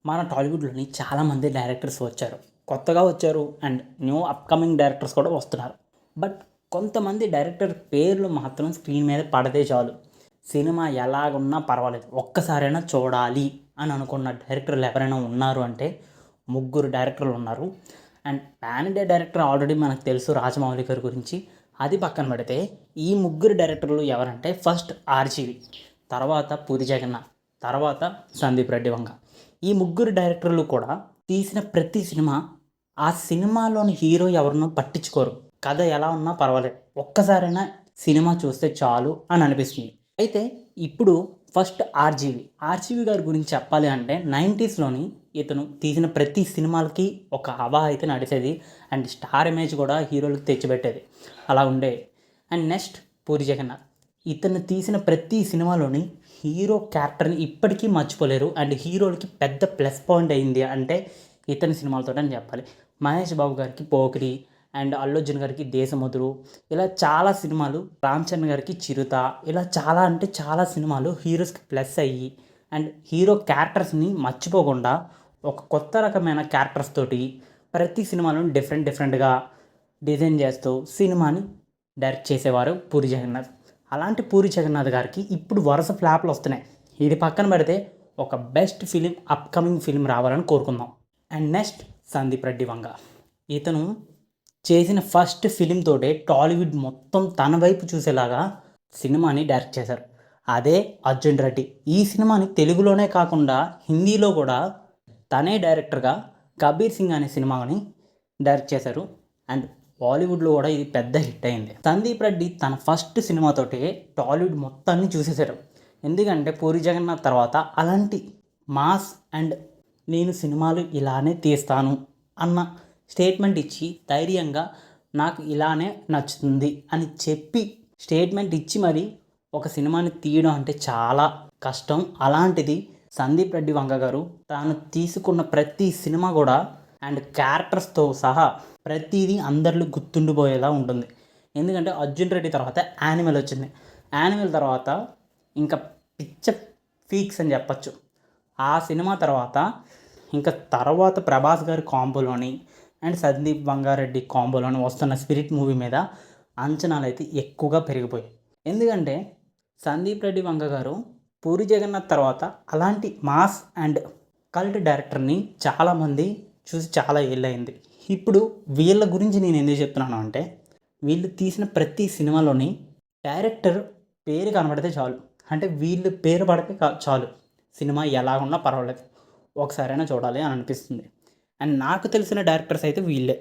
మన టాలీవుడ్‌లోని చాలామంది డైరెక్టర్స్ వచ్చారు. కొత్తగా వచ్చారు అండ్ న్యూ అప్‌కమింగ్ డైరెక్టర్స్ కూడా వస్తున్నారు. బట్ కొంతమంది డైరెక్టర్ పేర్లు మాత్రం స్క్రీన్ మీద పడితే చాలు. సినిమా ఎలాగున్నా పర్వాలేదు. ఒక్కసారైనా చూడాలి అని అనుకున్న డైరెక్టర్లు ఎవరైనా ఉన్నారు అంటే ముగ్గురు డైరెక్టర్లు ఉన్నారు. And pan India director already మనకు తెలుసు రాజమౌళి గారి గురించి. అది పక్కన పెడితే ఈ ముగ్గురు డైరెక్టర్లు ఎవరంటే ఫస్ట్ ఆర్‌జీవి, తర్వాత పూరి జగన్నాథ్, తర్వాత సందీప్ రెడ్డి వంగ. ఈ ముగ్గురు డైరెక్టర్లు కూడా తీసిన ప్రతి సినిమా ఆ సినిమాలోని హీరో ఎవరినో పట్టించుకోరు. కథ ఎలా ఉన్నా పర్వాలేదు. ఒక్కసారైనా సినిమా చూస్తే చాలు అని అనిపిస్తుంది. అయితే ఇప్పుడు ఫస్ట్ ఆర్‌జీవి గారి గురించి చెప్పాలి అంటే 90స్‌లోని ఇతను తీసిన ప్రతి సినిమాలకి ఒక హవా అయితే నడిచేది. అండ్ స్టార్ ఇమేజ్ కూడా హీరోలకు తెచ్చిపెట్టేది. అలా ఉండేది. And next Puri Jagannath. ఇతను తీసిన ప్రతి సినిమాలోని హీరో క్యారెక్టర్ని ఇప్పటికీ మర్చిపోలేరు. అండ్ హీరోలకి పెద్ద ప్లస్ పాయింట్ అయింది అంటే ఇతని సినిమాలతోటని చెప్పాలి. మహేష్ బాబు గారికి పోకిరి, అండ్ అల్లు అర్జున్ గారికి దేశముదురు, ఇలా చాలా సినిమాలు, రామ్ చరణ్ గారికి చిరుత, ఇలా చాలా అంటే చాలా సినిమాలు హీరోస్కి ప్లస్ అయ్యి అండ్ హీరో క్యారెక్టర్స్ని మర్చిపోకుండా ఒక కొత్త రకమైన క్యారెక్టర్స్ తోటి ప్రతి సినిమాలను డిఫరెంట్గా డిజైన్ చేస్తూ సినిమాని డైరెక్ట్ చేసేవారు పూరి జగన్నాథ్. అలాంటి పూరి జగన్నాథ్ గారికి ఇప్పుడు వరుస ఫ్లాప్లు వస్తున్నాయి. ఇది పక్కన పెడితే ఒక బెస్ట్ ఫిలిం, అప్కమింగ్ ఫిలిం రావాలని కోరుకుందాం. And next Sandeep Reddy Vanga. ఇతను చేసిన ఫస్ట్ ఫిలిం తోటే టాలీవుడ్ మొత్తం తన వైపు చూసేలాగా సినిమాని డైరెక్ట్ చేశారు. అదే అర్జున్ రెడ్డి. ఈ సినిమాని తెలుగులోనే కాకుండా హిందీలో కూడా తనే డైరెక్టర్గా కబీర్ సింగ్ అనే సినిమాని డైరెక్ట్ చేశారు. అండ్ బాలీవుడ్లో కూడా ఇది పెద్ద హిట్ అయింది. సందీప్ రెడ్డి తన ఫస్ట్ సినిమాతోటే టాలీవుడ్ మొత్తాన్ని చూసేశారు. ఎందుకంటే పూరి జగన్నాథ్ తర్వాత అలాంటి మాస్ అండ్ నేను సినిమాలు ఇలానే తీస్తాను అన్న స్టేట్మెంట్ ఇచ్చి ధైర్యంగా నాకు ఇలానే నచ్చుతుంది అని చెప్పి స్టేట్మెంట్ ఇచ్చి మరి ఒక సినిమాని తీయడం అంటే చాలా కష్టం. అలాంటిది సందీప్ రెడ్డి వంగ గారు తాను తీసుకున్న ప్రతి సినిమా కూడా అండ్ క్యారెక్టర్స్తో సహా ప్రతిదీ అందరిలో గుర్తుండిపోయేలా ఉంటుంది. ఎందుకంటే అర్జున్ రెడ్డి తర్వాత యానిమల్ వచ్చింది. యానిమల్ తర్వాత ఇంకా పిచ్చ ఫీక్స్ అని చెప్పచ్చు. ఆ సినిమా తర్వాత ఇంకా తర్వాత ప్రభాస్ గారి కాంబోలోని అండ్ సందీప్ వంగారెడ్డి కాంబోలోని వస్తున్న స్పిరిట్ మూవీ మీద అంచనాలు అయితే ఎక్కువగా పెరిగిపోయాయి. ఎందుకంటే సందీప్ రెడ్డి వంగ గారు పూరి జగన్నాథ్ తర్వాత అలాంటి మాస్ అండ్ కల్ట్ డైరెక్టర్ని చాలామంది చూసి చాలా ఏళ్ళయింది. ఇప్పుడు వీళ్ళ గురించి నేను ఎందుకు చెప్తున్నాను అంటే వీళ్ళు తీసిన ప్రతి సినిమాలోని డైరెక్టర్ పేరు కనబడితే చాలు, అంటే వీళ్ళు పేరు పడితే చాలు, సినిమా ఎలా ఉన్నా పర్వాలేదు, ఒకసారైనా చూడాలి అని అనిపిస్తుంది. అండ్ నాకు తెలిసిన డైరెక్టర్స్ అయితే వీళ్ళే.